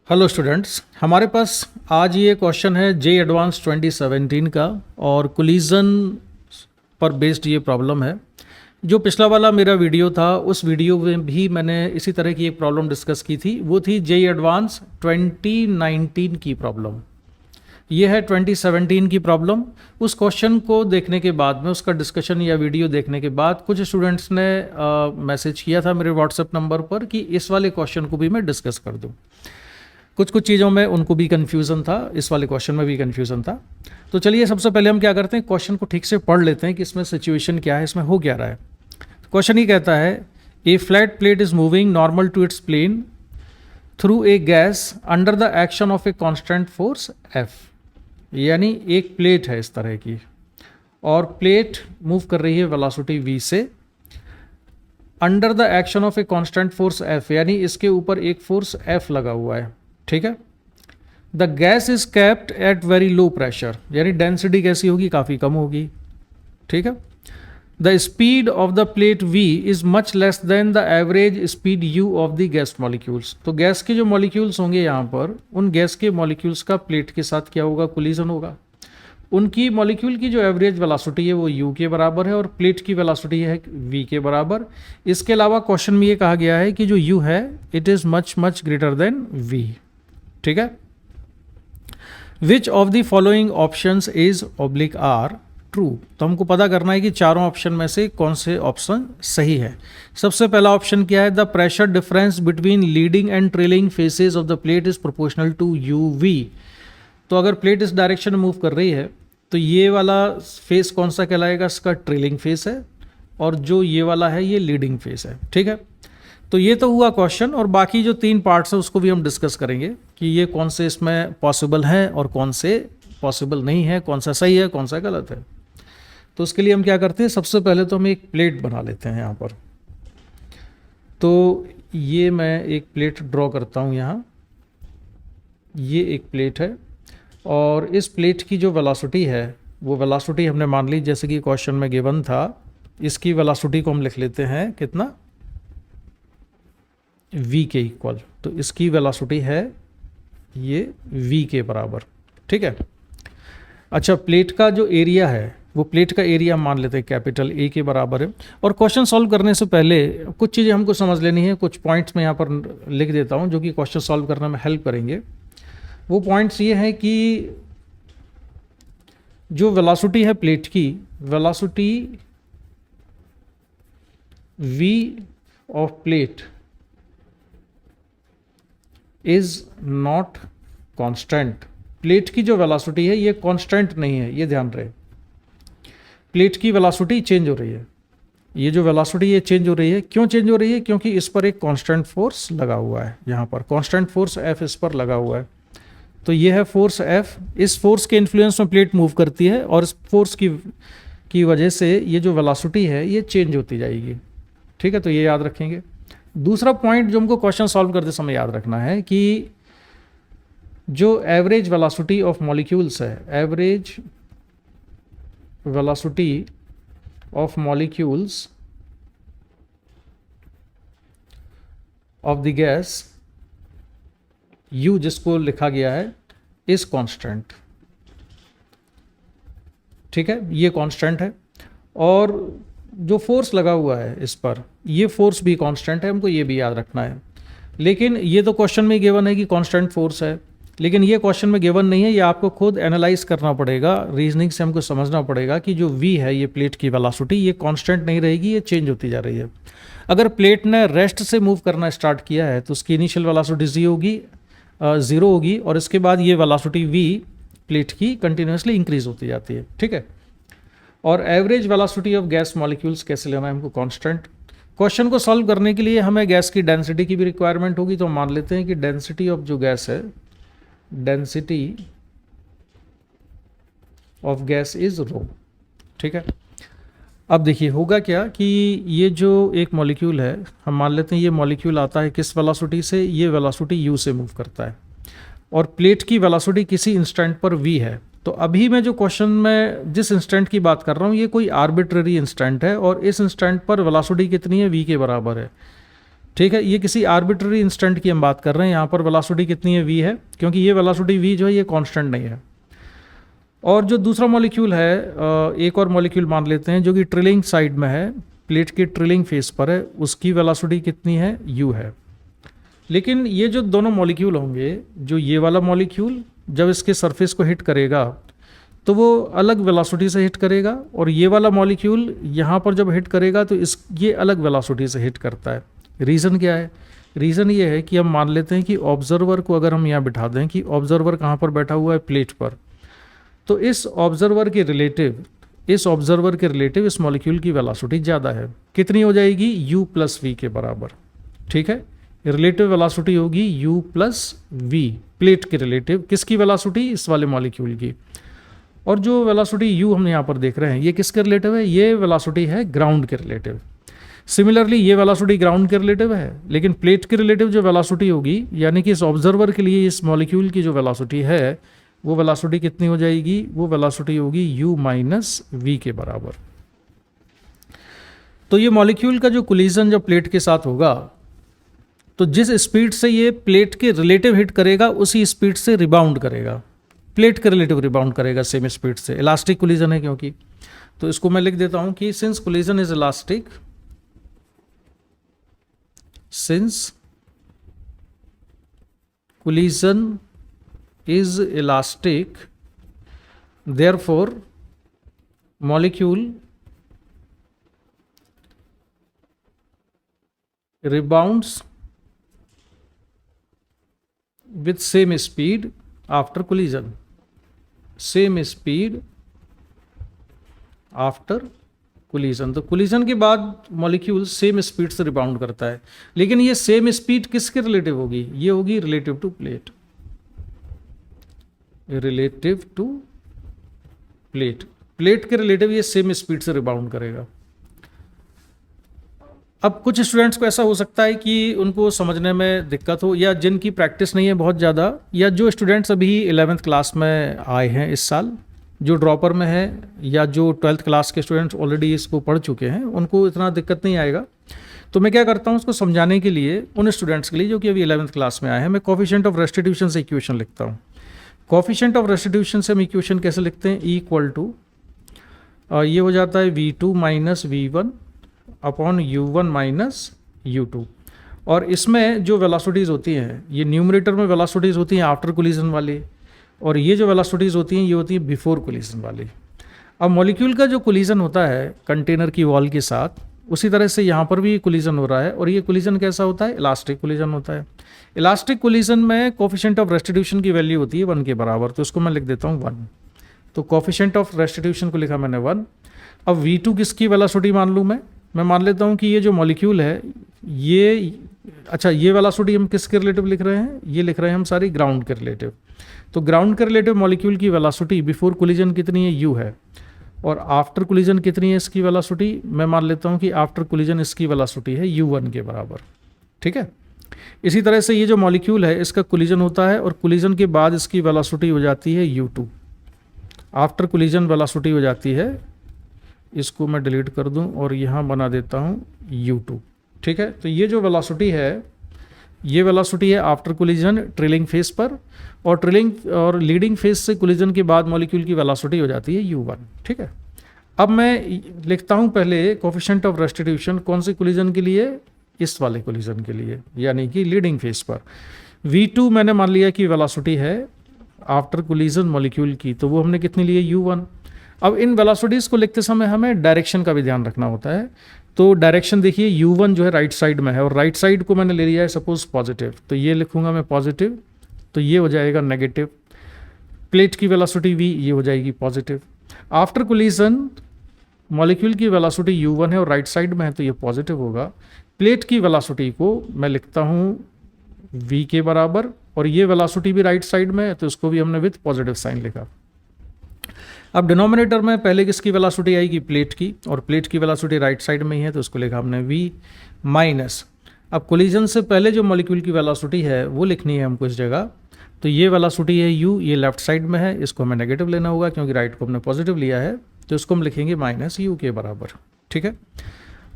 Hello students, हमारे पास आज ये क्वेश्चन है जे एडवांस 2017 का और कोलिजन पर बेस्ड ये प्रॉब्लम है। जो पिछला वाला मेरा वीडियो था उस वीडियो में भी मैंने इसी तरह की एक प्रॉब्लम डिस्कस की थी। वो थी जे एडवांस 2019 की प्रॉब्लम। ये है 2017 की प्रॉब्लम। उस क्वेश्चन को देखने के बाद में, उसका डिस्कशन या वीडियो देखने के बाद कुछ स्टूडेंट्स ने मैसेज किया था मेरे व्हाट्सएप नंबर पर कि इस वाले क्वेश्चन को भी मैं डिस्कस कर दूं। कुछ चीज़ों में उनको भी कन्फ्यूज़न था, इस वाले क्वेश्चन में भी कन्फ्यूज़न था। तो चलिए सबसे पहले हम क्या करते हैं, क्वेश्चन को ठीक से पढ़ लेते हैं कि इसमें सिचुएशन क्या है, इसमें हो क्या रहा है। क्वेश्चन ही कहता है a flat plate is moving normal to its plane through a gas under the action of a constant force F. यानी एक प्लेट है इस तरह की और प्लेट मूव कर रही है वेलोसिटी v से under the action of a constant force F, यानी इसके ऊपर एक फोर्स एफ लगा हुआ है। ठीक है। The gas is capped at very low pressure, यानी डेंसिटी कैसी होगी, काफ़ी कम होगी। ठीक है। The speed of the plate v is much less than the average speed u of the gas molecules. तो गैस के जो मॉलिक्यूल्स होंगे यहाँ पर, उन गैस के मॉलिक्यूल्स का प्लेट के साथ क्या होगा, कोलिजन होगा। उनकी मॉलिक्यूल की जो एवरेज वेलोसिटी है वो u के बराबर है और प्लेट की वेलोसिटी है v के बराबर। इसके अलावा क्वेश्चन में ये कहा गया है कि जो u है it is much much greater than v। ठीक है। Which of the following options is oblique are true. तो हमको पता करना है कि चारों ऑप्शन में से कौन से ऑप्शन सही है। सबसे पहला ऑप्शन क्या है, the pressure difference between leading and trailing faces of the plate is proportional to u v. तो अगर प्लेट इस डायरेक्शन में मूव कर रही है तो ये वाला फेस कौन सा कहलाएगा, इसका ट्रेलिंग फेस है, और जो ये वाला है ये लीडिंग फेस है। ठीक है। तो ये तो हुआ क्वेश्चन, और बाकी जो तीन पार्ट्स हैं उसको भी हम डिस्कस करेंगे कि ये कौन से इसमें पॉसिबल हैं और कौन से पॉसिबल नहीं है, कौन सा सही है कौन सा गलत है। तो उसके लिए हम क्या करते हैं, सबसे पहले तो हम एक प्लेट बना लेते हैं यहाँ पर। तो ये मैं एक प्लेट ड्रॉ करता हूँ यहाँ। ये एक प्लेट है और इस प्लेट की जो वेलोसिटी है वो वेलोसिटी हमने मान ली, जैसे कि क्वेश्चन में गिवन था, इसकी वेलोसिटी को हम लिख लेते हैं कितना, v के इक्वल। तो इसकी वेलोसिटी है ये v के बराबर। ठीक है। अच्छा, प्लेट का जो एरिया है वो प्लेट का एरिया मान लेते हैं कैपिटल A के बराबर है। और क्वेश्चन सॉल्व करने से पहले कुछ चीज़ें हमको समझ लेनी है, कुछ पॉइंट्स मैं यहाँ पर लिख देता हूँ जो कि क्वेश्चन सॉल्व करने में हेल्प करेंगे। वो पॉइंट्स ये हैं कि जो वेलोसिटी है प्लेट की, velocity v of plate is not constant. Plate की जो वेलोसिटी है ये कांस्टेंट नहीं है, ये ध्यान रहे। प्लेट की वेलोसिटी चेंज हो रही है, ये जो वेलोसिटी ये चेंज हो रही है। क्यों चेंज हो रही है, क्योंकि इस पर एक कांस्टेंट फोर्स लगा हुआ है, यहाँ पर कांस्टेंट फोर्स F इस पर लगा हुआ है। तो ये है फोर्स F। इस फोर्स के इन्फ्लुएंस में प्लेट मूव करती है और इस फोर्स की वजह से ये जो वेलोसिटी है ये चेंज होती जाएगी। ठीक है। तो ये याद रखेंगे। दूसरा पॉइंट जो हमको क्वेश्चन सॉल्व करते समय याद रखना है कि जो एवरेज वेलोसिटी ऑफ मॉलिक्यूल्स है, average velocity of molecules of the gas U, जिसको लिखा गया है इज कांस्टेंट। ठीक है, ये कांस्टेंट है। और जो फोर्स लगा हुआ है इस पर, ये फोर्स भी कांस्टेंट है, हमको ये भी याद रखना है। लेकिन ये तो क्वेश्चन में गिवन है कि कांस्टेंट फोर्स है, लेकिन ये क्वेश्चन में गिवन नहीं है, ये आपको खुद एनालाइज करना पड़ेगा। रीजनिंग से हमको समझना पड़ेगा कि जो v है ये प्लेट की वेलोसिटी, ये कांस्टेंट नहीं रहेगी, ये चेंज होती जा रही है। अगर प्लेट ने रेस्ट से मूव करना स्टार्ट किया है तो उसकी इनिशियल वेलोसिटी ज़ीरो होगी और इसके बाद ये वेलोसिटी v प्लेट की कंटिन्यूसली इंक्रीज होती जाती है। ठीक है। और average velocity of gas molecules कैसे लेना है हमको, कांस्टेंट। क्वेश्चन को सॉल्व करने के लिए हमें गैस की डेंसिटी की भी रिक्वायरमेंट होगी। तो हम मान लेते हैं कि डेंसिटी ऑफ जो गैस है, डेंसिटी ऑफ गैस इज रो। ठीक है। अब देखिए होगा क्या कि ये जो एक मॉलिक्यूल है, हम मान लेते हैं ये मॉलिक्यूल आता है किस वेलोसिटी से, ये वेलोसिटी u से मूव करता है और प्लेट की वेलोसिटी किसी इंस्टेंट पर v है। तो अभी मैं जो क्वेश्चन में जिस इंस्टेंट की बात कर रहा हूँ ये कोई आर्बिट्ररी इंस्टेंट है और इस इंस्टेंट पर वेलोसिटी कितनी है, v के बराबर है। ठीक है, ये किसी आर्बिट्ररी इंस्टेंट की हम बात कर रहे हैं। यहाँ पर वेलोसिटी कितनी है, v है, क्योंकि ये वेलोसिटी v जो है ये कांस्टेंट नहीं है। और जो दूसरा मॉलिक्यूल है, एक और मॉलिक्यूल मान लेते हैं जो कि ट्रिलिंग साइड में है, प्लेट के ट्रिलिंग फेस पर है, उसकी वेलोसिटी कितनी है, u है। लेकिन ये जो दोनों मॉलिक्यूल होंगे, जो ये वाला मॉलिक्यूल जब इसके सरफेस को हिट करेगा तो वो अलग वेलोसिटी से हिट करेगा, और ये वाला मॉलिक्यूल यहाँ पर जब हिट करेगा तो ये अलग वेलोसिटी से हिट करता है। रीज़न क्या है? रीज़न ये है कि हम मान लेते हैं कि ऑब्जर्वर को अगर हम यहाँ बिठा दें कि ऑब्जर्वर कहाँ पर बैठा हुआ है, प्लेट पर, तो इस ऑब्जर्वर के रिलेटिव इस मॉलिक्यूल की वेलोसिटी ज़्यादा है। कितनी हो जाएगी? u प्लस वी के बराबर। ठीक है, रिलेटिव वेलोसिटी होगी u प्लस वी, प्लेट के रिलेटिव। किसकी वेलोसिटी? इस वाले मॉलिक्यूल की। और जो वेलोसिटी u हम यहाँ पर देख रहे हैं, ये किसके रिलेटिव है? ये वेलोसिटी है ग्राउंड के रिलेटिव। सिमिलरली ये वेलोसिटी ग्राउंड के रिलेटिव है, लेकिन प्लेट के रिलेटिव जो वेलोसिटी होगी, यानी कि इस ऑब्जर्वर के लिए इस मॉलिक्यूल की जो वेलोसिटी है, वो वेलोसिटी कितनी हो जाएगी? वो वेलोसिटी होगी u माइनस वी के बराबर। तो ये मॉलिक्यूल का जो कोलिजन जब प्लेट के साथ होगा, तो जिस स्पीड से ये प्लेट के रिलेटिव हिट करेगा उसी स्पीड से रिबाउंड करेगा, प्लेट के रिलेटिव रिबाउंड करेगा सेम स्पीड से। इलास्टिक कोलिजन है क्योंकि, तो इसको मैं लिख देता हूं कि since collision is elastic, since collision is elastic, therefore molecule rebounds with same speed after collision, same speed after collision. तो कोलिजन के बाद मॉलिक्यूल सेम स्पीड से रिबाउंड करता है, लेकिन ये सेम स्पीड किसके रिलेटिव होगी? ये होगी relative to plate, relative to plate. Plate के रिलेटिव ये सेम स्पीड से रिबाउंड करेगा। अब कुछ स्टूडेंट्स को ऐसा हो सकता है कि उनको समझने में दिक्कत हो, या जिनकी प्रैक्टिस नहीं है बहुत ज़्यादा, या जो स्टूडेंट्स अभी 11th क्लास में आए हैं इस साल, जो ड्रॉपर में है, या जो 12th क्लास के स्टूडेंट्स ऑलरेडी इसको पढ़ चुके हैं, उनको इतना दिक्कत नहीं आएगा। तो मैं क्या करता हूँ, उसको समझाने के लिए उन स्टूडेंट्स के लिए जो कि अभी 11th क्लास में आए हैं, मैं कोफिशिएंट ऑफ रेस्टिट्यूशन से इक्वेशन लिखता हूँ। कोफिशिएंट ऑफ रेस्टिट्यूशन से हम इक्वेशन कैसे लिखते हैं? इक्वल टू ये हो जाता है v2 minus v1 upon u1 minus u2। और इसमें जो वेलोसिटीज़ होती हैं, ये न्यूमरेटर में वेलोसिटीज़ होती हैं आफ्टर कोलिजन वाली, और ये जो वेलोसिटीज़ होती हैं ये होती है बिफोर कोलिजन वाली। अब मॉलिक्यूल का जो कोलिजन होता है कंटेनर की वॉल के साथ, उसी तरह से यहाँ पर भी कोलिजन हो रहा है, और ये कोलिजन कैसा होता है? इलास्टिक कोलिजन होता है। इलास्टिक कोलिजन में कोफिशिएंट ऑफ रेस्टिट्यूशन की वैल्यू होती है 1 के बराबर, तो इसको मैं लिख देता हूँ 1। तो कोफिशिएंट ऑफ रेस्टिट्यूशन को लिखा मैंने 1। अब v2 किसकी वेलोसिटी मान लूँ मैं मान लेता हूँ कि ये जो मॉलिक्यूल है ये, अच्छा ये वेलोसिटी हम किसके रिलेटिव लिख रहे हैं? ये लिख रहे हैं हम सारी ग्राउंड के रिलेटिव। तो ग्राउंड के रिलेटिव मॉलिक्यूल की वेलोसिटी बिफोर कोलिजन कितनी है? u है। और आफ्टर कोलिजन कितनी है इसकी वेलोसिटी? मैं मान लेता हूँ कि आफ्टर कोलिजन इसकी वेलोसिटी है u1 के बराबर। ठीक है, इसी तरह से ये जो मॉलिक्यूल है इसका कोलिजन होता है, और कोलिजन के बाद इसकी वेलोसिटी हो जाती है u2। आफ्टर कोलिजन वेलोसिटी हो जाती है, इसको मैं डिलीट कर दूं और यहाँ बना देता हूँ u2। ठीक है, तो ये जो वेलोसिटी है, ये वेलोसिटी है आफ्टर कोलिजन ट्रेलिंग फेस पर, और ट्रेलिंग और लीडिंग फेस से कोलिजन के बाद मॉलिक्यूल की वेलोसिटी हो जाती है u1। ठीक है, अब मैं लिखता हूँ पहले कोफिशिएंट ऑफ रेस्टिट्यूशन कौन से कोलिजन के लिए? इस वाले कोलिजन के लिए, यानी कि लीडिंग फेस पर। v2 मैंने मान लिया कि वेलोसिटी है आफ्टर कोलिजन मॉलिक्यूल की, तो वो हमने कितनी ली है? u1। अब इन वेलोसिटीज़ को लिखते समय हमें डायरेक्शन का भी ध्यान रखना होता है। तो डायरेक्शन देखिए, u1 जो है राइट साइड में है, और राइट साइड को मैंने ले लिया है सपोज पॉजिटिव, तो ये लिखूंगा मैं पॉजिटिव, तो ये हो जाएगा नेगेटिव। प्लेट की वेलोसिटी v, ये हो जाएगी पॉजिटिव। आफ्टर कोलिजन मॉलिक्यूल की वेलोसिटी u1 है और राइट साइड में है, तो ये पॉजिटिव होगा। प्लेट की वेलोसिटी को मैं लिखता हूँ v के बराबर, और ये वेलोसिटी भी राइट साइड में है, तो इसको भी हमने विथ पॉजिटिव साइन लिखा। अब डिनोमिनेटर में पहले किसकी वेलोसिटी आएगी? प्लेट की, और प्लेट की वेलोसिटी राइट साइड में ही है, तो उसको लिखा हमने v माइनस। अब कोलिजन से पहले जो मॉलिक्यूल की वेलोसिटी है वो लिखनी है हमको इस जगह, तो ये वेलोसिटी है u, ये लेफ्ट साइड में है, इसको हमें नेगेटिव लेना होगा क्योंकि राइट को हमने पॉजिटिव लिया है, तो इसको हम लिखेंगे माइनस u के बराबर। ठीक है,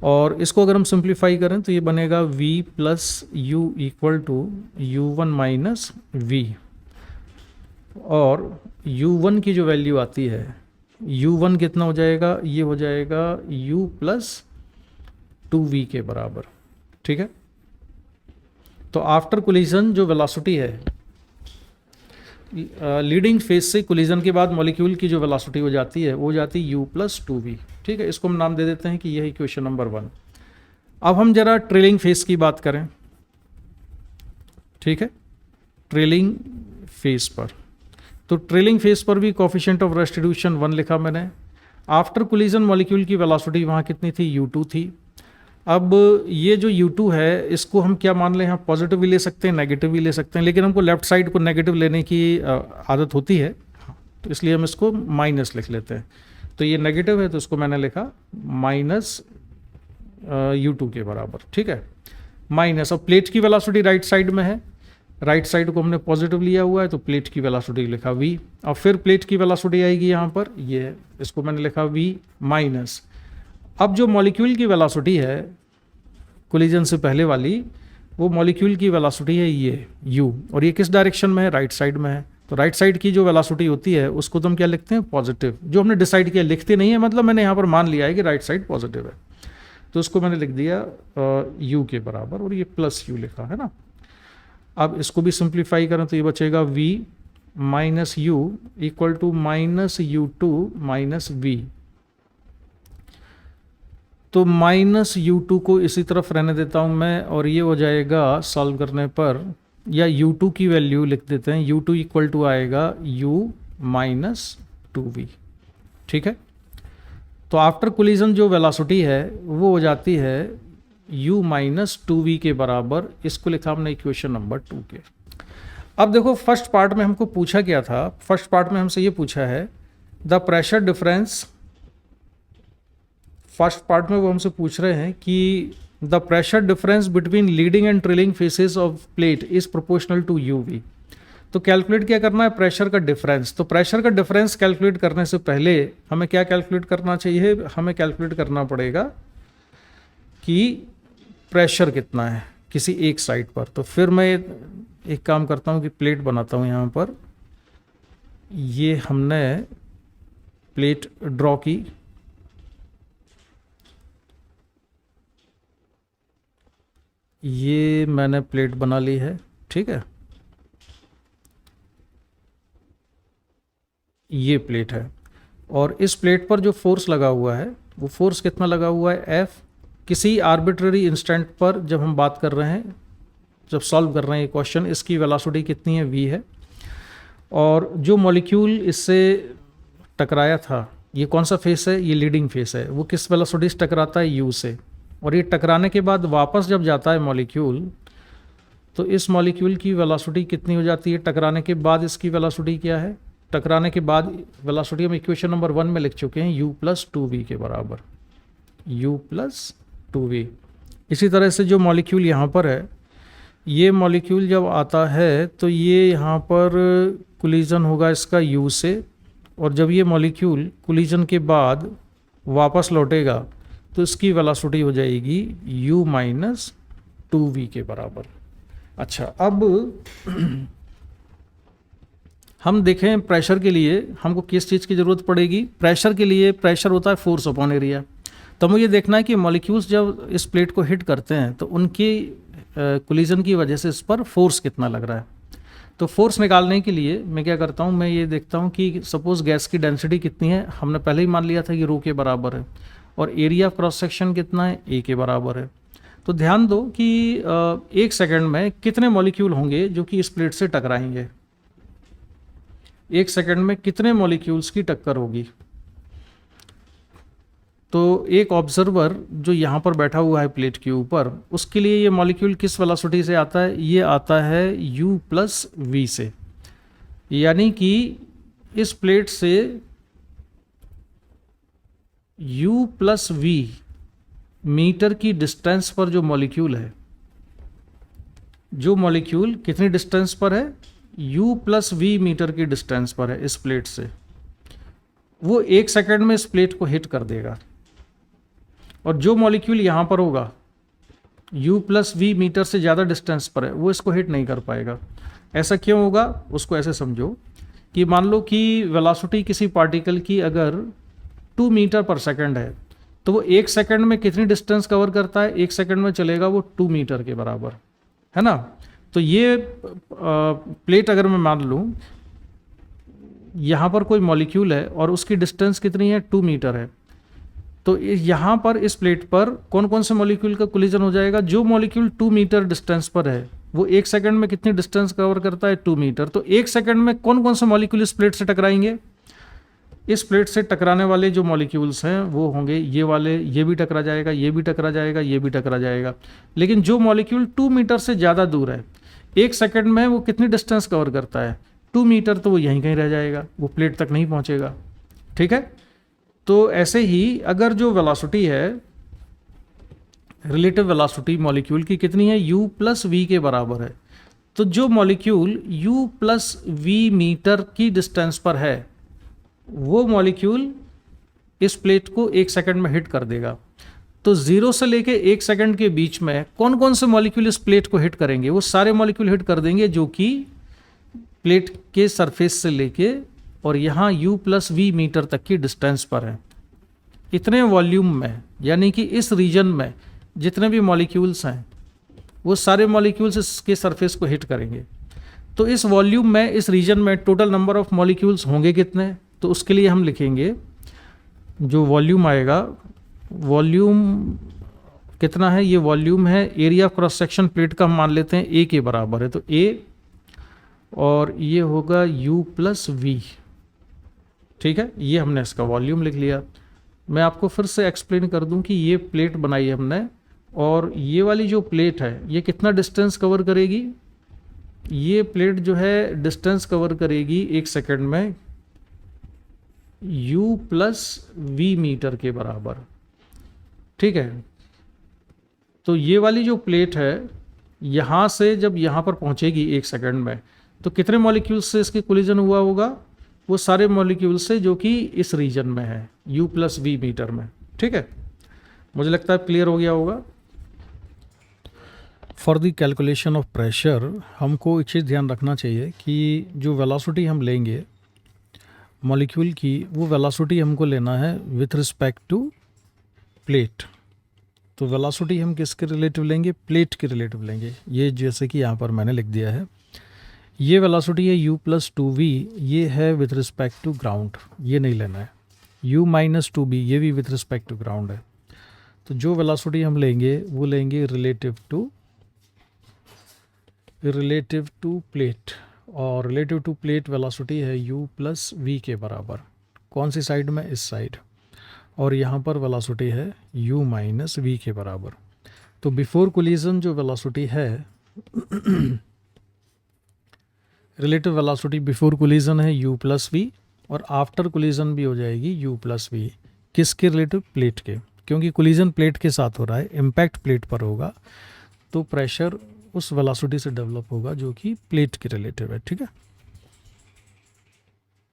और इसको अगर हम सिंप्लीफाई करें तो ये बनेगा v plus u equal to u1 minus v, और u1 की जो वैल्यू आती है, u1 कितना हो जाएगा, ये हो जाएगा u प्लस 2v के बराबर। ठीक है, तो आफ्टर कोलिजन जो वेलोसिटी है, लीडिंग फेज से कोलिजन के बाद मॉलिक्यूल की जो वेलोसिटी हो जाती है वो हो जाती है u प्लस 2v। ठीक है, इसको हम नाम दे देते हैं कि यह इक्वेशन नंबर 1। अब हम जरा ट्रेलिंग फेज की बात करें। ठीक है, ट्रेलिंग फेज पर, तो ट्रेलिंग फेज पर भी कोफिशिएंट ऑफ रेस्टिट्यूशन 1 लिखा मैंने। आफ्टर कोलिजन मॉलिक्यूल की वेलोसिटी वहाँ कितनी थी, u2 थी। अब ये जो u2 है इसको हम क्या मान लें, हम पॉजिटिव भी ले सकते हैं, नेगेटिव भी ले सकते हैं, लेकिन हमको लेफ्ट साइड को नेगेटिव लेने की आदत होती है, तो इसलिए हम इसको माइनस लिख लेते हैं। तो ये नेगेटिव है तो इसको मैंने लिखा माइनस u2 के बराबर। ठीक है, माइनस। अब प्लेट की वेलोसिटी राइट साइड में है, राइट साइड को हमने पॉजिटिव लिया हुआ है तो प्लेट की वेलोसिटी लिखा v। अब फिर प्लेट की वेलोसिटी आएगी यहाँ पर, ये इसको मैंने लिखा v माइनस। अब जो मॉलिक्यूल की वेलोसिटी है कोलिजन से पहले वाली, वो मॉलिक्यूल की वेलोसिटी है ये u, और ये किस डायरेक्शन में है, राइट साइड में है। तो राइट साइड की जो वेलोसिटी होती है उसको तो हम क्या लिखते हैं, पॉजिटिव। जो हमने डिसाइड किया, लिखते नहीं है, मतलब मैंने यहाँ पर मान लिया है कि राइट साइड पॉजिटिव है, तो उसको मैंने लिख दिया u के बराबर, और ये प्लस u लिखा है ना। अब इसको भी सिंप्लीफाई करें तो ये बचेगा v minus u equal to minus u2 minus v। तो माइनस u2 को इसी तरफ रहने देता हूँ मैं, और ये हो जाएगा सॉल्व करने पर, या u2 की वैल्यू लिख देते हैं, u2 इक्वल टू आएगा u माइनस 2v। ठीक है, तो आफ्टर कोलिजन जो वेलोसिटी है वो हो जाती है u माइनस 2v के बराबर। इसको लिखा हमने इक्वेशन नंबर 2 के। अब देखो फर्स्ट पार्ट में हमको पूछा क्या था, फर्स्ट पार्ट में हमसे ये पूछा है the pressure difference. First part में वो हमसे पूछ रहे हैं कि the pressure difference between leading and trailing faces of plate is proportional to uv। तो कैलकुलेट क्या करना है, प्रेशर का डिफरेंस। तो प्रेशर का डिफरेंस कैलकुलेट करने से पहले हमें क्या कैलकुलेट करना चाहिए, हमें कैलकुलेट करना पड़ेगा कि प्रेशर कितना है किसी एक साइड पर। तो फिर मैं एक काम करता हूँ कि प्लेट बनाता हूँ यहाँ पर। ये हमने प्लेट ड्रॉ की, ये मैंने प्लेट बना ली है। ठीक है, ये प्लेट है, और इस प्लेट पर जो फोर्स लगा हुआ है वो फोर्स कितना लगा हुआ है, F। किसी आर्बिट्ररी इंस्टेंट पर जब हम बात कर रहे हैं, जब सॉल्व कर रहे हैं ये क्वेश्चन, इसकी वेलोसिटी कितनी है, v है। और जो मॉलिक्यूल इससे टकराया था, ये कौन सा फेस है, ये लीडिंग फेस है, वो किस वेलोसिटी से टकराता है, u से। और ये टकराने के बाद वापस जब जाता है मॉलिक्यूल, तो इस मॉलिक्यूल की वेलोसिटी कितनी हो जाती है, टकराने के बाद इसकी वेलोसिटी क्या है, टकराने के बाद वेलोसिटी हम इक्वेशन नंबर 1 में लिख चुके हैं, u प्लस 2v के बराबर, u प्लस 2v। इसी तरह से जो मॉलिक्यूल यहाँ पर है, ये मॉलिक्यूल जब आता है तो ये यहाँ पर कोलिजन होगा इसका u से, और जब ये मॉलिक्यूल कोलिजन के बाद वापस लौटेगा तो इसकी वेलोसिटी हो जाएगी u माइनस 2v के बराबर। अच्छा, अब हम देखें प्रेशर के लिए हमको किस चीज़ की ज़रूरत पड़ेगी। प्रेशर के लिए प्रेशर होता है फोर्स अपॉन एरिया। तो हमें ये देखना है कि मॉलिक्यूल्स जब इस प्लेट को हिट करते हैं तो उनकी कोलिजन की वजह से इस पर फोर्स कितना लग रहा है। तो फोर्स निकालने के लिए मैं क्या करता हूँ, मैं ये देखता हूँ कि सपोज़ गैस की डेंसिटी कितनी है, हमने पहले ही मान लिया था कि रो के बराबर है, और एरिया ऑफ क्रॉस सेक्शन कितना है, ए के बराबर है। तो ध्यान दो कि एक सेकंड में कितने मॉलिक्यूल होंगे जो कि इस प्लेट से टकराएंगे, एक सेकंड में कितने मॉलिक्यूल्स की टक्कर होगी। तो एक ऑब्जर्वर जो यहाँ पर बैठा हुआ है प्लेट के ऊपर, उसके लिए ये मॉलिक्यूल किस वेलोसिटी से आता है, ये आता है u प्लस वी से। यानी कि इस प्लेट से u प्लस वी मीटर की डिस्टेंस पर जो मॉलिक्यूल है, जो मॉलिक्यूल कितनी डिस्टेंस पर है, u प्लस वी मीटर की डिस्टेंस पर है इस प्लेट से, वो एक सेकंड में इस प्लेट को हिट कर देगा। और जो मॉलिक्यूल यहाँ पर होगा u प्लस वी मीटर से ज़्यादा डिस्टेंस पर है, वो इसको हिट नहीं कर पाएगा। ऐसा क्यों होगा, उसको ऐसे समझो कि मान लो कि वेलोसिटी किसी पार्टिकल की अगर 2 मीटर पर सेकंड है, तो वो 1 सेकंड में कितनी डिस्टेंस कवर करता है, 1 सेकंड में चलेगा वो 2 मीटर के बराबर, है ना। तो ये प्लेट अगर मैं मान लूँ यहाँ पर कोई मॉलिक्यूल है और उसकी डिस्टेंस कितनी है, 2 मीटर है, तो यहाँ पर इस प्लेट पर कौन कौन से मॉलिक्यूल का कोलिजन हो जाएगा, जो मॉलिक्यूल 2 मीटर डिस्टेंस पर है वो 1 सेकंड में कितनी डिस्टेंस कवर करता है, 2 मीटर। तो 1 सेकंड में कौन कौन से मॉलिक्यूल इस प्लेट से टकराएंगे, इस प्लेट से टकराने वाले जो मॉलिक्यूल्स हैं वो होंगे ये वाले, ये भी टकरा जाएगा, ये भी टकरा जाएगा, ये भी टकरा जाएगा। लेकिन जो मॉलिक्यूल 2 मीटर से ज़्यादा दूर है, 1 सेकंड में वो कितनी डिस्टेंस कवर करता है, 2 मीटर, तो वो यहीं कहीं रह जाएगा, वो प्लेट तक नहीं पहुँचेगा। ठीक है। तो ऐसे ही अगर जो वेलोसिटी है, रिलेटिव वेलोसिटी मॉलिक्यूल की कितनी है, u प्लस वी के बराबर है, तो जो molecule u plus v metre की डिस्टेंस पर है वो मॉलिक्यूल इस प्लेट को 1 सेकंड में हिट कर देगा। तो 0 से लेके 1 सेकंड के बीच में कौन कौन से मॉलिक्यूल इस प्लेट को हिट करेंगे, वो सारे मॉलिक्यूल हिट कर देंगे जो कि प्लेट के सरफेस से लेके और यहाँ u प्लस वी मीटर तक की डिस्टेंस पर है। इतने वॉल्यूम में, यानी कि इस रीजन में जितने भी मॉलिक्यूल्स हैं वो सारे मॉलिक्यूल्स इसके सरफेस को हिट करेंगे। तो इस वॉल्यूम में, इस रीजन में टोटल नंबर ऑफ मॉलिक्यूल्स होंगे कितने, तो उसके लिए हम लिखेंगे जो वॉल्यूम आएगा, वॉल्यूम कितना है, ये वॉल्यूम है area of cross section plate का, हम मान लेते हैं a के बराबर है, तो a और ये होगा u प्लस वी। ठीक है, ये हमने इसका वॉल्यूम लिख लिया। मैं आपको फिर से एक्सप्लेन कर दूं कि ये प्लेट बनाई हमने और ये वाली जो प्लेट है ये कितना डिस्टेंस कवर करेगी, ये प्लेट जो है डिस्टेंस कवर करेगी 1 सेकंड में u प्लस वी मीटर के बराबर। ठीक है, तो ये वाली जो प्लेट है यहाँ से जब यहाँ पर पहुँचेगी 1 सेकंड में, तो कितने मॉलिक्यूल्स से इसके कोलिजन हुआ होगा, वो सारे मॉलिक्यूल से जो कि इस रीजन में है u प्लस वी मीटर में। ठीक है, मुझे लगता है क्लियर हो गया होगा। For the calculation of pressure हमको एक चीज़ ध्यान रखना चाहिए कि जो वेलोसिटी हम लेंगे मॉलिक्यूल की, वो वेलोसिटी हमको लेना है विथ रिस्पेक्ट टू प्लेट। तो वेलोसिटी हम किसके रिलेटिव लेंगे, प्लेट के रिलेटिव लेंगे। ये जैसे कि यहाँ पर मैंने लिख दिया है, ये वेलोसिटी है u प्लस 2v, ये है विथ रिस्पेक्ट टू ग्राउंड, ये नहीं लेना है। u माइनस 2b, ये भी विथ रिस्पेक्ट टू ग्राउंड है। तो जो वेलोसिटी हम लेंगे वो लेंगे रिलेटिव टू प्लेट, और रिलेटिव टू प्लेट वेलोसिटी है u प्लस v के बराबर। कौन सी साइड में, इस साइड, और यहाँ पर वेलोसिटी है u माइनस v के बराबर। तो बिफोर कोलिजन जो वेलोसिटी है रिलेटिव वेलोसिटी बिफोर कोलिजन है u प्लस वी, और आफ्टर कोलिजन भी हो जाएगी u प्लस वी। किसके रिलेटिव, प्लेट के, क्योंकि कोलिजन प्लेट के साथ हो रहा है, इम्पैक्ट प्लेट पर होगा, तो प्रेशर उस वेलोसिटी से डेवलप होगा जो कि प्लेट के रिलेटिव है। ठीक है,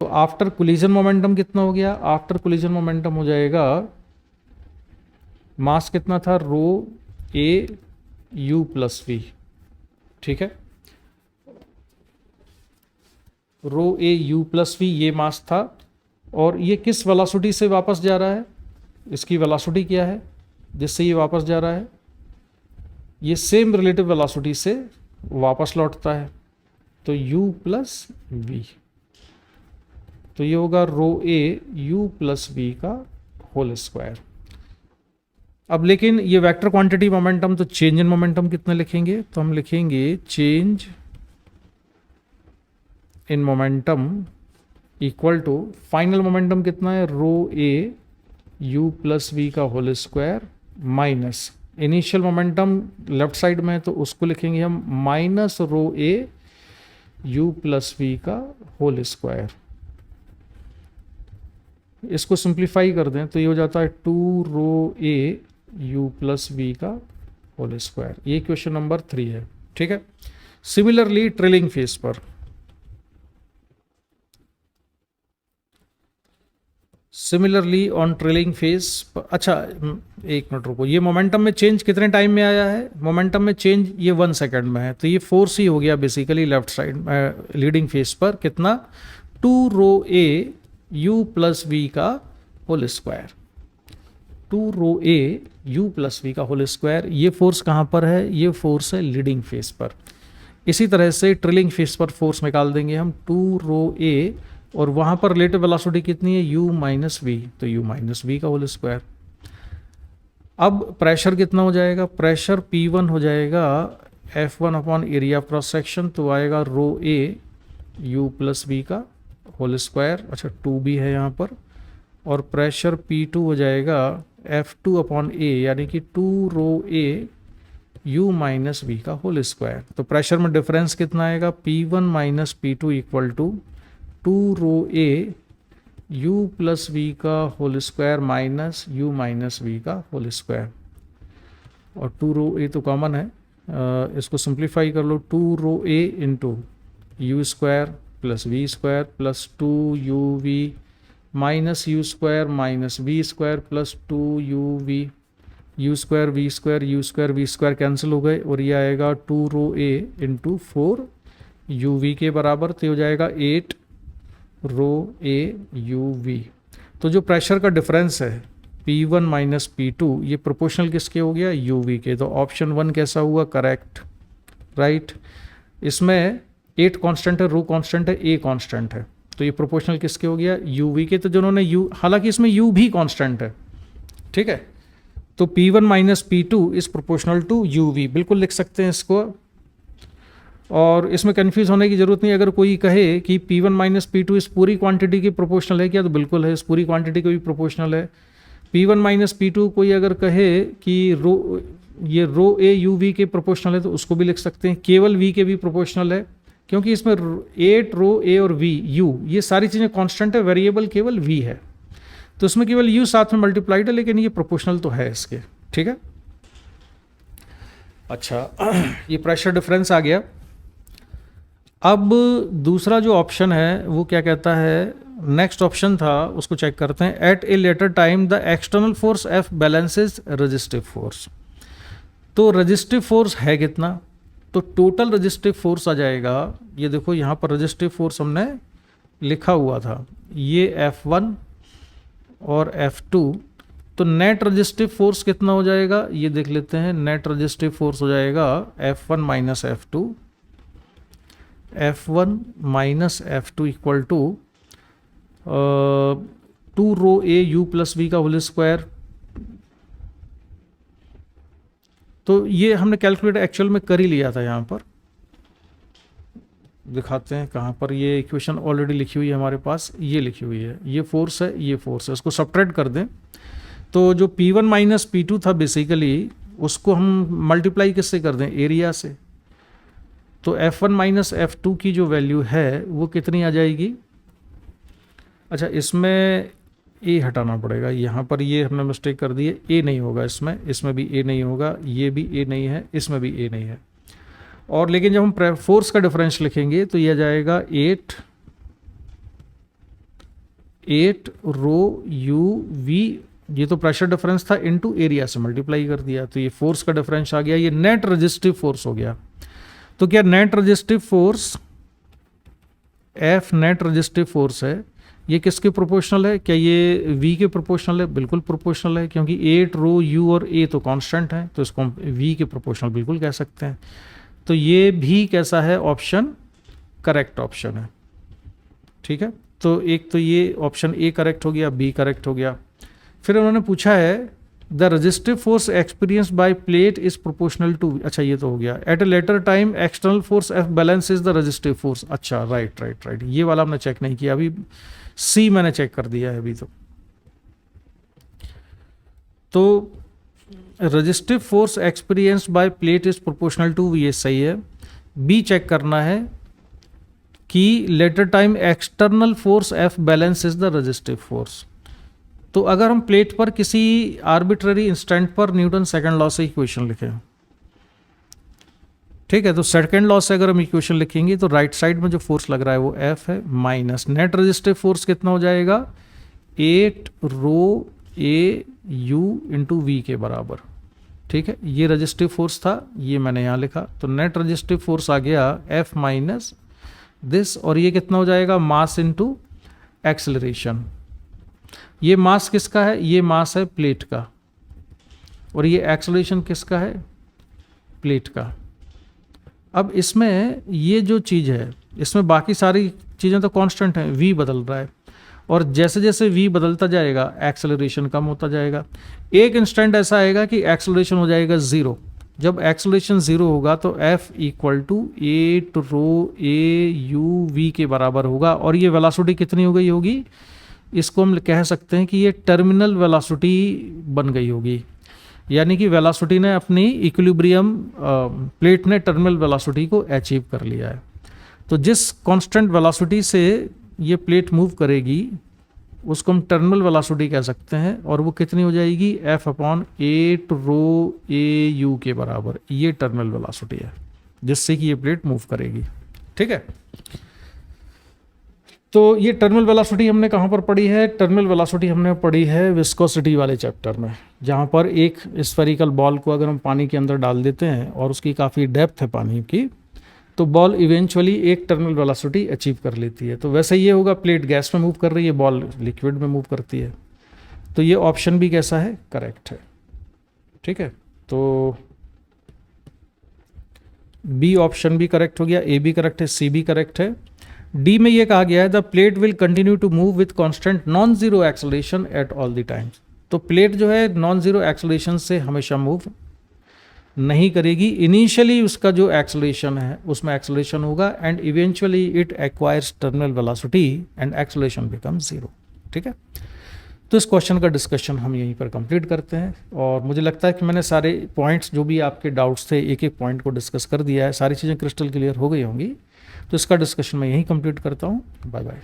तो आफ्टर कोलिजन मोमेंटम कितना हो गया, आफ्टर कोलिजन मोमेंटम हो जाएगा, मास कितना था, रो ए यू प्लस वी। ठीक है, rho A u plus we ये मास था, और ये किस वेलोसिटी से वापस जा रहा है, इसकी वेलोसिटी क्या है जिससे ये वापस जा रहा है, ये सेम रिलेटिव वेलोसिटी से वापस लौटता है, तो u प्लस वी। तो ये होगा rho A u plus we का होल स्क्वायर। अब लेकिन ये वेक्टर क्वांटिटी मोमेंटम, तो चेंज इन मोमेंटम कितना लिखेंगे, तो हम लिखेंगे change in momentum equal to final momentum कितना है, rho A u plus we का whole square minus initial momentum left side में है तो उसको लिखेंगे हम minus rho A u plus we का होल स्क्वायर। इसको सिंप्लीफाई कर दें तो ये हो जाता है 2 rho A u plus we का होल स्क्वायर। ये क्वेश्चन नंबर 3 है। ठीक है, सिमिलरली ट्रेलिंग फेस पर सिमिलरली ऑन ट्रेलिंग फेस, अच्छा एक मिनट रुको, ये मोमेंटम में चेंज कितने टाइम में आया है? मोमेंटम में चेंज ये 1 सेकेंड में है, तो ये फोर्स ही हो गया basically left side leading face पर कितना, 2 rho A u plus we का whole square, 2 rho A u plus we का होल स्क्वायर। ये फोर्स कहाँ पर है? ये फोर्स है लीडिंग फेस पर। इसी तरह से ट्रेलिंग फेस पर फोर्स निकाल देंगे हम, 2 रो ए, और वहाँ पर रिलेटिव वेलोसिटी कितनी है? u माइनस वी, तो u माइनस वी का होल स्क्वायर। अब प्रेशर कितना हो जाएगा? प्रेशर P1 हो जाएगा F1 upon area cross section, तो आएगा रो ए u प्लस वी का होल स्क्वायर, अच्छा 2 भी है यहाँ पर, और प्रेशर P2 हो जाएगा F2 अपॉन ए, यानी कि 2 rho A u minus V का होल स्क्वायर। तो प्रेशर में डिफरेंस कितना आएगा? P1 minus P2 equal to 2 rho A u plus we का whole square minus u minus V का होल स्क्वायर, और 2 रो ए तो कॉमन है, इसको सिंप्लीफाई कर लो, 2 rho A into U square plus V square plus 2 U V minus U square minus V square plus 2 U V, U square V square, U square V square cancel हो गए, और ये आएगा 2 rho A into 4 U we के बराबर, तो हो जाएगा 8 रो ए यू वी। तो जो प्रेशर का डिफरेंस है P1 माइनस P2, ये प्रोपोर्शनल किसके हो गया? यू वी के। तो ऑप्शन 1 कैसा हुआ? Correct, right. इसमें 8 कांस्टेंट है, रो कांस्टेंट है, ए कांस्टेंट है, तो ये प्रोपोर्शनल किसके हो गया? यू वी के। तो जिन्होंने यू, हालांकि इसमें यू भी कांस्टेंट है, ठीक है, तो P1 minus P2 is proportional to u v, बिल्कुल लिख सकते हैं इसको। और इसमें कंफ्यूज होने की जरूरत नहीं। अगर कोई कहे कि P1 माइनस P2 इस पूरी क्वांटिटी की प्रोपोर्शनल है क्या, तो बिल्कुल है, इस पूरी क्वांटिटी को भी प्रोपोर्शनल है। P1 माइनस P2 कोई अगर कहे कि ये रो ए यू वी के प्रोपोर्शनल है, तो उसको भी लिख सकते हैं। केवल V के भी प्रोपोर्शनल है, क्योंकि इसमें 8 रो ए और V U ये सारी चीज़ें कॉन्स्टेंट है, वेरिएबल केवल V है, तो इसमें केवल U साथ में मल्टीप्लाइड है, लेकिन ये प्रोपोर्शनल तो है इसके, ठीक है। अच्छा ये प्रेशर डिफरेंस आ गया। अब दूसरा जो ऑप्शन है वो क्या कहता है, नेक्स्ट ऑप्शन था उसको चेक करते हैं। At a later time the external force F balances resistive force. तो रेजिस्टिव फोर्स है कितना? तो टोटल रेजिस्टिव फोर्स आ जाएगा, ये देखो यहाँ पर रेजिस्टिव फोर्स हमने लिखा हुआ था, ये F1 और F2, तो नेट रेजिस्टिव फोर्स कितना हो जाएगा ये देख लेते हैं। नेट रेजिस्टिव फोर्स हो जाएगा F1 minus F2, F1 minus F2 equal to 2 rho A u plus we का होल स्क्वायर। तो ये हमने कैलकुलेट एक्चुअल में कर ही लिया था, यहाँ पर दिखाते हैं कहाँ पर, ये इक्वेशन ऑलरेडी लिखी हुई है हमारे पास, ये लिखी हुई है, ये फोर्स है, ये फोर्स है, इसको सब्ट्रैक्ट कर दें। तो जो P1 माइनस P2 था बेसिकली, उसको हम मल्टीप्लाई किससे कर दें? एरिया से। तो F1 माइनस F2 की जो वैल्यू है वो कितनी आ जाएगी? अच्छा इसमें ए हटाना पड़ेगा, यहाँ पर ये हमने मिस्टेक कर दी है, ए नहीं होगा इसमें भी ए नहीं होगा, ये भी ए नहीं है, इसमें भी ए नहीं है। और लेकिन जब हम फोर्स का डिफरेंस लिखेंगे तो यह जाएगा 8 रो यू वी, ये तो प्रेशर डिफरेंस था, इनटू एरिया से मल्टीप्लाई कर दिया, तो ये फोर्स का डिफरेंस आ गया, ये नेट रेजिस्टिव फोर्स हो गया। तो क्या net resistive force F net resistive force है, ये किसके प्रोपोर्शनल है? क्या ये V के प्रोपोर्शनल है? बिल्कुल प्रोपोर्शनल है, क्योंकि 8 रो U और A तो कांस्टेंट है, तो इसको हम V के प्रोपोर्शनल बिल्कुल कह सकते हैं। तो ये भी कैसा है? ऑप्शन करेक्ट ऑप्शन है, ठीक है। तो एक तो ये ऑप्शन ए करेक्ट हो गया, बी करेक्ट हो गया। फिर उन्होंने पूछा है the resistive force experience by plate is proportional to, अच्छा ये तो हो गया। At a later time external force F balance is the resistive force, अच्छा राइट, ये वाला हमने चेक नहीं किया, अभी सी मैंने चेक कर दिया है अभी। तो resistive force experience by plate is proportional to, ये सही है। बी चेक करना है कि later time external force F balance is the resistive force. तो अगर हम प्लेट पर किसी आर्बिट्ररी इंस्टेंट पर न्यूटन सेकंड लॉ से इक्वेशन लिखें, ठीक है, तो सेकंड लॉ से अगर हम इक्वेशन लिखेंगे तो राइट साइड में जो फोर्स लग रहा है वो F है, माइनस नेट रेजिस्टिव फोर्स कितना हो जाएगा? 8 rho A you into we के बराबर। ठीक है, ये रजिस्टिव फोर्स था, ये मैंने यहाँ लिखा। तो नेट रजिस्टिव फोर्स आ गया F माइनस दिस, और ये कितना हो जाएगा, मास इंटू एक्सेलरेशन। ये मास किसका है, ये मास है प्लेट का, और ये एक्सेलरेशन किसका है, प्लेट का। अब इसमें ये जो चीज़ है, इसमें बाकी सारी चीज़ें तो कांस्टेंट हैं, v बदल रहा है, और जैसे जैसे v बदलता जाएगा एक्सेलरेशन कम होता जाएगा। एक इंस्टेंट ऐसा आएगा कि एक्सेलरेशन हो जाएगा 0। जब एक्सेलरेशन 0 होगा तो F equal to 8 rho A u we के बराबर होगा, और ये वेलोसिटी कितनी हो गई होगी, इसको हम कह सकते हैं कि ये टर्मिनल वेलोसिटी बन गई होगी। यानी कि वेलोसिटी ने अपनी इक्विलिब्रियम, प्लेट ने टर्मिनल वेलोसिटी को अचीव कर लिया है। तो जिस कांस्टेंट वेलोसिटी से ये प्लेट मूव करेगी उसको हम टर्मिनल वेलोसिटी कह सकते हैं, और वो कितनी हो जाएगी, F अपॉन 8 रो ए यू के बराबर। ये टर्मिनल वेलोसिटी है जिससे कि ये प्लेट मूव करेगी। ठीक है, तो ये टर्मिनल वेलोसिटी हमने कहाँ पर पढ़ी है, टर्मिनल वेलोसिटी हमने पढ़ी है विस्कोसिटी वाले चैप्टर में, जहाँ पर एक स्फेरिकल बॉल को अगर हम पानी के अंदर डाल देते हैं और उसकी काफ़ी डेप्थ है पानी की, तो बॉल इवेंचुअली एक टर्मिनल वेलोसिटी अचीव कर लेती है। तो वैसे ये होगा, प्लेट गैस में मूव कर रही है, बॉल लिक्विड में मूव करती है। तो ये ऑप्शन भी कैसा है, करेक्ट है। ठीक है, तो बी ऑप्शन भी करेक्ट हो गया, ए भी करेक्ट है, सी भी करेक्ट है। डी में ये कहा गया है the plate will continue to move with constant non zero acceleration at all the times. तो प्लेट जो है नॉन जीरो एक्सेलरेशन से हमेशा मूव नहीं करेगी। इनिशियली उसका जो एक्सेलरेशन है उसमें एक्सेलरेशन होगा, and eventually it acquires terminal velocity and acceleration becomes zero. ठीक है, तो इस क्वेश्चन का डिस्कशन हम यहीं पर कंप्लीट करते हैं, और मुझे लगता है कि मैंने सारे पॉइंट्स जो भी आपके डाउट्स थे एक एक पॉइंट को डिस्कस कर दिया है, सारी चीज़ें क्रिस्टल क्लियर हो गई होंगी। तो इसका डिस्कशन मैं यहीं कंप्लीट करता हूँ। Bye bye.